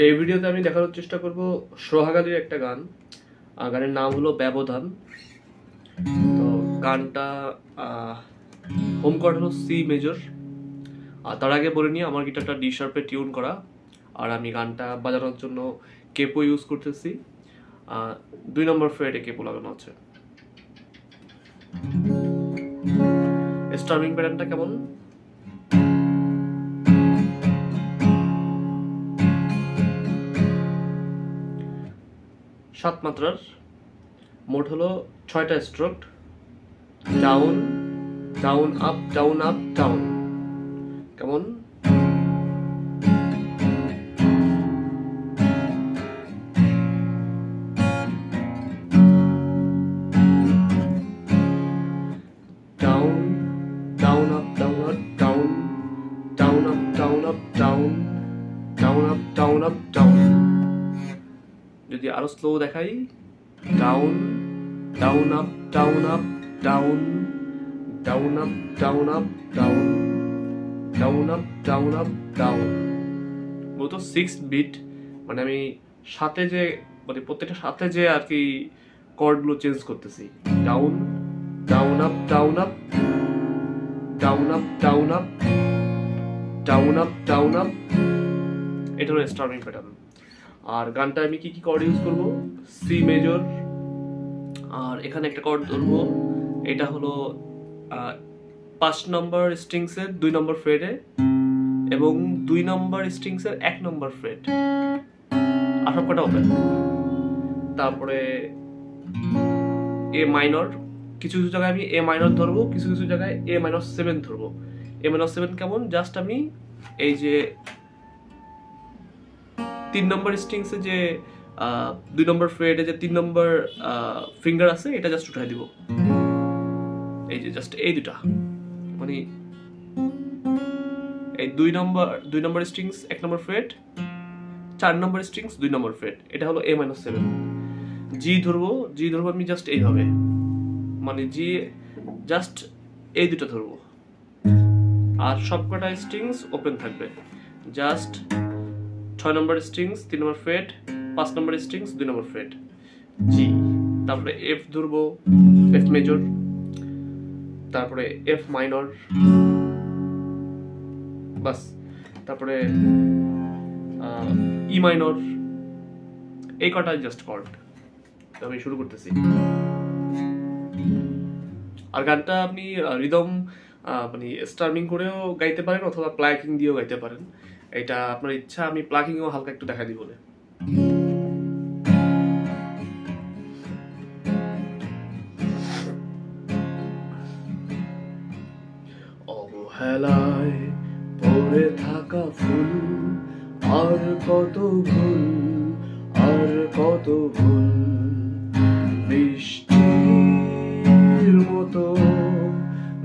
এই ভিডিওতে আমি দেখানোর চেষ্টা করব সোহাগাদের একটা গান, গানের নাম হলো ব্যবধান। তো গানটা হোম কর্ড হলো সি মেজর। আর তার আগে বলে নিই, আমার গিটারটা ডি শার্পে টিউন করা, আর আমি গানটা বাজানোর জন্য কেপো ইউজ করতেছি। 2 নম্বর ফ্রেটে কেপো লাগানো আছে। স্টার্মিং প্যাটার্নটা কেমন? সাত মাত্রার, মোট হলো 6টা stroke. Down down up down up down. কেমন? Down down up down up down, down up down up down, down up down up down. যদি আরো স্লো দেখাই, down down up down up down, down up down up down, down up down up down. মূলত 6 bit, মানে আমি সাথে যে মানে প্রত্যেকটা সাথে যে আর কি কর্ডগুলো চেঞ্জ করতেছি। Down down up down up, down up down up, down up down up. এটা হলো স্টার্মিং প্যাটার্ন। আর গানটা আমি কি কি কর্ড ইউজ করব? সি মেজর, আর এখানে একটা কর্ড ধরবো, এটা হলো 5 নম্বর স্ট্রিংসের 2 নম্বর ফ্রেটে এবং 2 নম্বর স্ট্রিংসের 1 নম্বর ফ্রেট, আর সব কটা ওপেন। তারপরে এ মাইনর, কিছু কিছু জায়গায় আমি এ মাইনর ধরবো, কিছু কিছু জায়গায় এ মাইনর 7 ধরবো। এ মাইনর 7 কেমন? জাস্ট আমি এই যে 3 নম্বর স্ট্রিংসে যে 2 নম্বর ফ্রেটে যে 3 নম্বর ফিঙ্গার আছে, এটা জাস্ট উঠাই দিব। এই যে জাস্ট এই দুটা, মানে এই 2 নম্বর স্ট্রিংস 1 নম্বর ফ্রেট, 4 নম্বর স্ট্রিংস 2 নম্বর ফ্রেট, এটা হলো a - 7। জি ধরবো আমি জাস্ট এইভাবে, মানে জি জাস্ট এই দুটো ধরবো, আর সবকটা স্ট্রিংস ওপেন থাকবে। জাস্ট 6 নম্বর স্ট্রিংস 3 নম্বর ফ্রেট, 5 নম্বর স্ট্রিংস 2 নম্বর ফ্রেট, জি। তারপরে এফ ধরবো, এফ মেজর, তারপরে এফ মাইনর, বাস। তারপরে ই মাইনর, এই কটা জাস্ট কর্ড। আমি শুরু করতেছি। আর গানটা আপনি রিদম মানে স্টার্মিং করেও গাইতে পারেন অথবা প্লাকিং দিয়েও গাইতে পারেন, এটা আপনার ইচ্ছা। আমি প্লাকিংও হালকা একটু দেখা দিই বলে। অবহেলায় পড়ে থাকা ফুল, আর কত ভুল, আর কত ভুল, বৃষ্টির মতো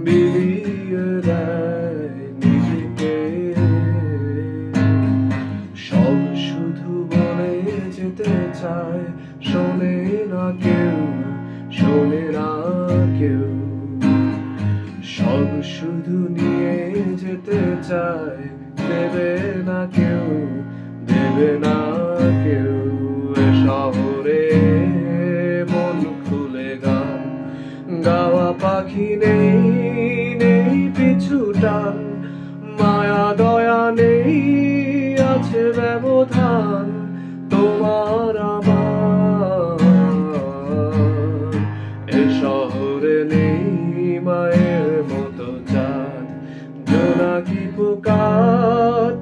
বিলিয়ে দেয় নিজেকে। সব শুধু বলে যেতে চায়, শোনে না কেউ, শোনে না কেউ। সব শুধু নিয়ে যেতে চায়, দেবে না কেউ, দেবে না কেউ। শহরে মন খুলে গান গাওয়া পাখি নেই, নেই পিছু টান, মায়া দয়া নেই, আছে ব্যবধান তোমার আমার। এ শহরে নেই মায়ের মতো চাঁদ, জোনাকি পোকা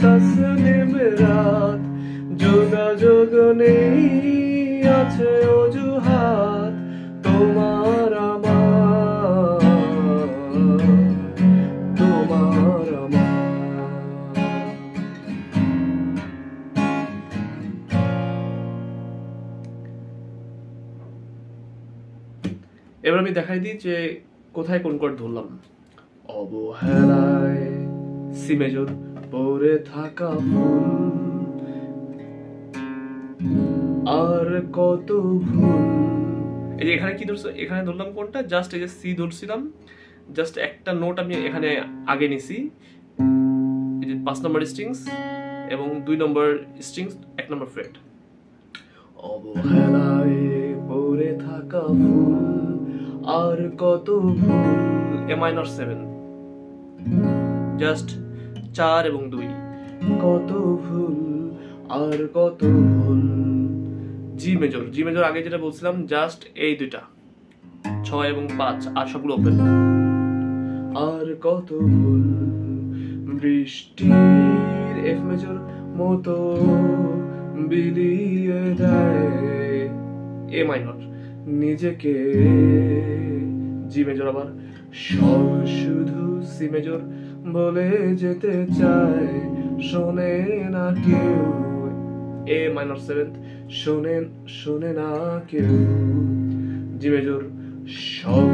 তসলিম রাত, যোগাযোগ নেই, আছে অজুহাত তোমার আমার, তোমার আমার। এবার আমি দেখাই দিই যে কোথায় কোন কর্ড ধরলাম। অবহেলায় সি মেজর পড়ে থাকা ফুল, আর কত ভুল। এই যে এখানে কি ধরছো, এখানে ধরলাম কোনটা? জাস্ট এই যে সি ধরছিলাম, জাস্ট একটা নোট আমি এখানে আগে নিছি, এই যে 5 নম্বর স্ট্রিংস এবং 2 নম্বর স্ট্রিংস 1 নম্বর ফ্রেট। অবহেলায় পড়ে থাকা ফুল আর কত ভুল, এ মাইনর 7, জাস্ট 4 এবং 2, কত ভুল আর কত ভুল। জি মেজর আগে যেটা বলছিলাম জাস্ট এই দুইটা 6 এবং 5, আর সবগুলো ওপেন। আর কত ভুল, বৃষ্টির এফ মেজর মতো বিলিয়ে দেয় এ মাইনর নিজেকে। জি মেজর আবার সব শুধু সি মেজর বলে যেতে চায়, শোনে না কেউ এ মাইনর 7, শোনে না কেউ। জি মেজর সব,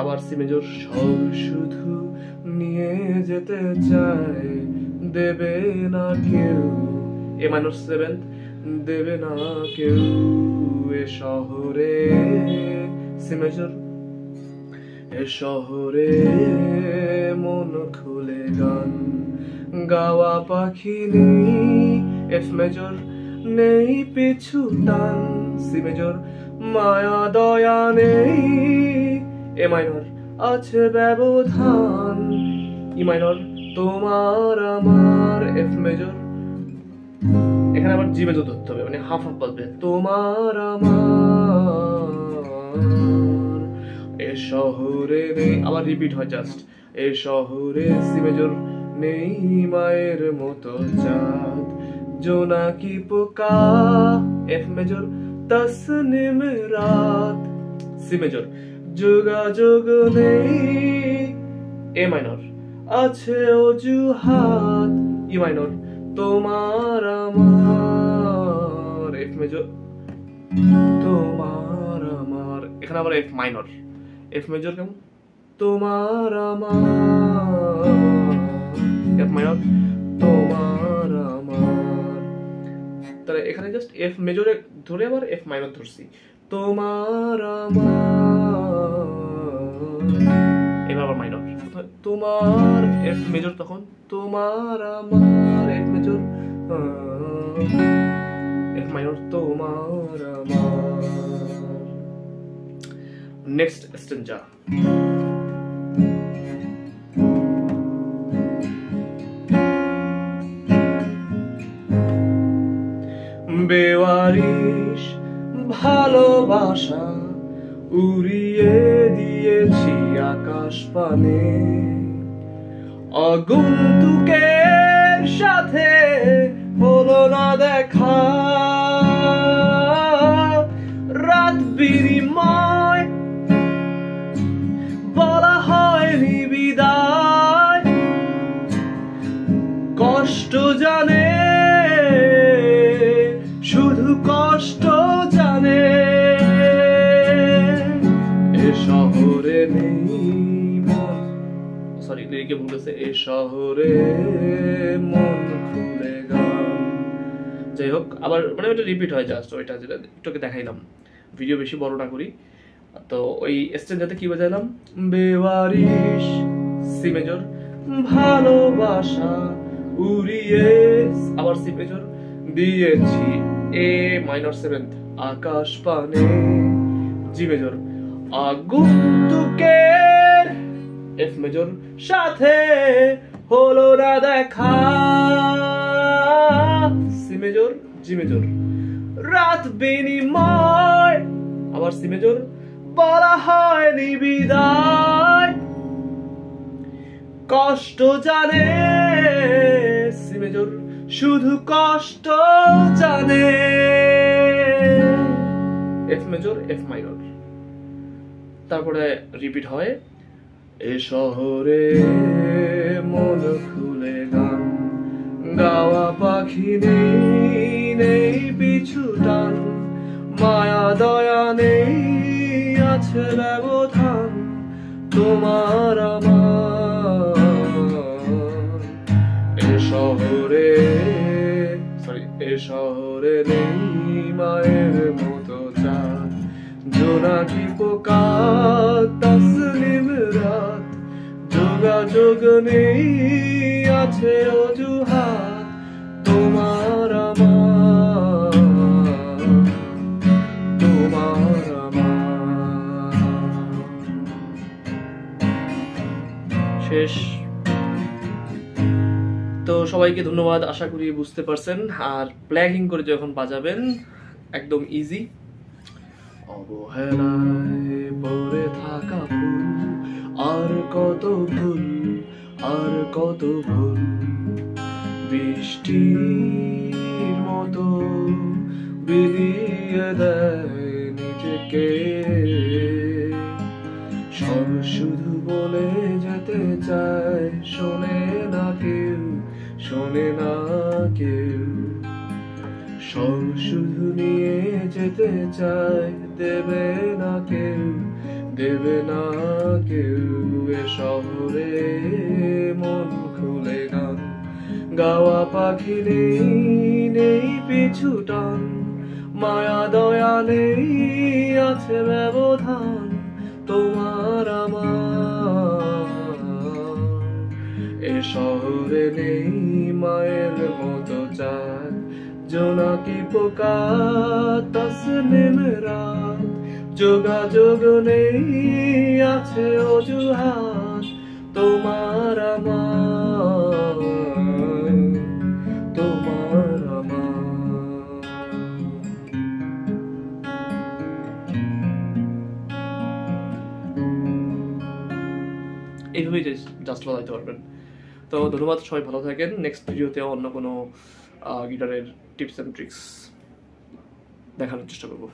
আবার সি মেজর সব শুধু নিয়ে যেতে চায়, দেবে না কেউ এ মাইনর 7, দেবে না কেউ। এ শহরে সি মেজর, এ শহরে মন খুলে গান গাওয়া পাখি নেই, এফ মেজর নেই পিছু টান, সি মেজর মায়া দয়া নেই, এ মাইনর আছে ব্যবধান, ই মাইনর তোমার আমার, এফ মেজর, এখানে আবার জি মেজর ধরতে হবে, মানে হাফ হাফ বাজবে, তোমার আমার। এ শহরে নেই, আবার রিপিট হয় জাস্ট, এ শহরে সি মেজর নেই মায়ের মতো চাঁদ, জোনাকি পোকা, এফ মেজর তসনিম রাত, সি মেজর যোগাযোগ নেই, এ মাইনর আছে অজুহাত, ই মাইনর তোমার আমার, এফ মেজর তোমার আমার। এখানে আবার এফ মাইনর, এফ মেজর কেমন, তোমার আমার, এফ মাইনর তোমার আমার। তাহলে এখানে জাস্ট এফ মেজরে ধরে আবার এফ মাইনর ধরছি, তোমার আমার, এবার আবার মাইনর, তোমার এফ মেজর, তখন তোমার আমার, এফ মেজর এফ মাইনর তোমার আমার। নেক্সট স্ট্যাঞ্জা। বেওয়ারিশ ভালোবাসা উড়িয়ে দিয়েছি আকাশ পানে, আগন্তুকের সাথে হলো না দেখা, রাত বিনিময় বলা হয়নি বিদায়, কষ্ট জানে শুধু কষ্ট জানে, এ শহরে নেই মন, সরি লিরিকে ভুল গেছে, এ শহরে মন খুলে গান। যাই হোক, আবার মানে ওটা রিপিট হয় জাস্ট, ওইটা যেটা একটু দেখাইলাম, ভিডিও বেশি বড় না করি। তো ওই স্ট্যাঞ্জাতে কি বাজাইলাম, বেওয়ারিশ সি মেজর ভালোবাসা উড়িয়ে, আবার সি মেজর দিয়েছি এ মাইনর 7 আকাশ পানে, জি মেজর আগন্তুকের এফ মেজর সাথে হলো না দেখা, সি মেজর জি মেজর রাত বিনিময়, আবার সি মেজর বলা হয়নি বিদায়, কষ্ট জানে সি মেজর শুধু কষ্ট জানে, এফ মেজর এফ মাইনর। তারপরে রিপিট হয়, এ শহরে মন খুলে গান গাওয়া পাখি নেই পিছু টান, মায়া দয়া নেই আছে ব্যবধান, তোমার আমার। এ শহরে নেই মায়ের মতো চাঁদ, জোনাকি পোকা তসলিম রাত, যোগাযোগ নেই, আছে অজুহাত তোমার আমার, তোমার আমার। শেষ। তো সবাইকে ধন্যবাদ, আশা করি বুঝতে পারছেন। আর প্ল্যাগিং করে যখন বাজাবেন একদম ইজি। অবহেলায় পড়ে থাকা ফুল, আর কত ভুল, আর কত ভুল, বৃষ্টির মতো বিলিয়ে দেয় নিজেকে। সব শুধু বলে যেতে চায়, শোনে না কেউ, শোনে না কেউ। সব শুধু নিয়ে যেতে চায়, দেবে না কেউ, দেবে না কেউ। এ শহরে মন খুলে গান গাওয়া পাখি নেই, নেই পিছু টান, মায়া দয়া নেই, আছে ব্যবধান তোমার আমার। এ শহরে নেই মায়ের মতো চাঁদ, জোনাকি পোকা, তাসনিম রাত। যোগাযোগ নেই, আছে অজুহাত তোমার আমার, তোমার আমার। এইভাবেই জাস্ট বাজাইতে পারবেন। তো ধন্যবাদ, সবাই ভালো থাকেন। নেক্সট ভিডিওতে অন্য কোনো গিটারের টিপস অ্যান্ড ট্রিক্স দেখানোর চেষ্টা করবো।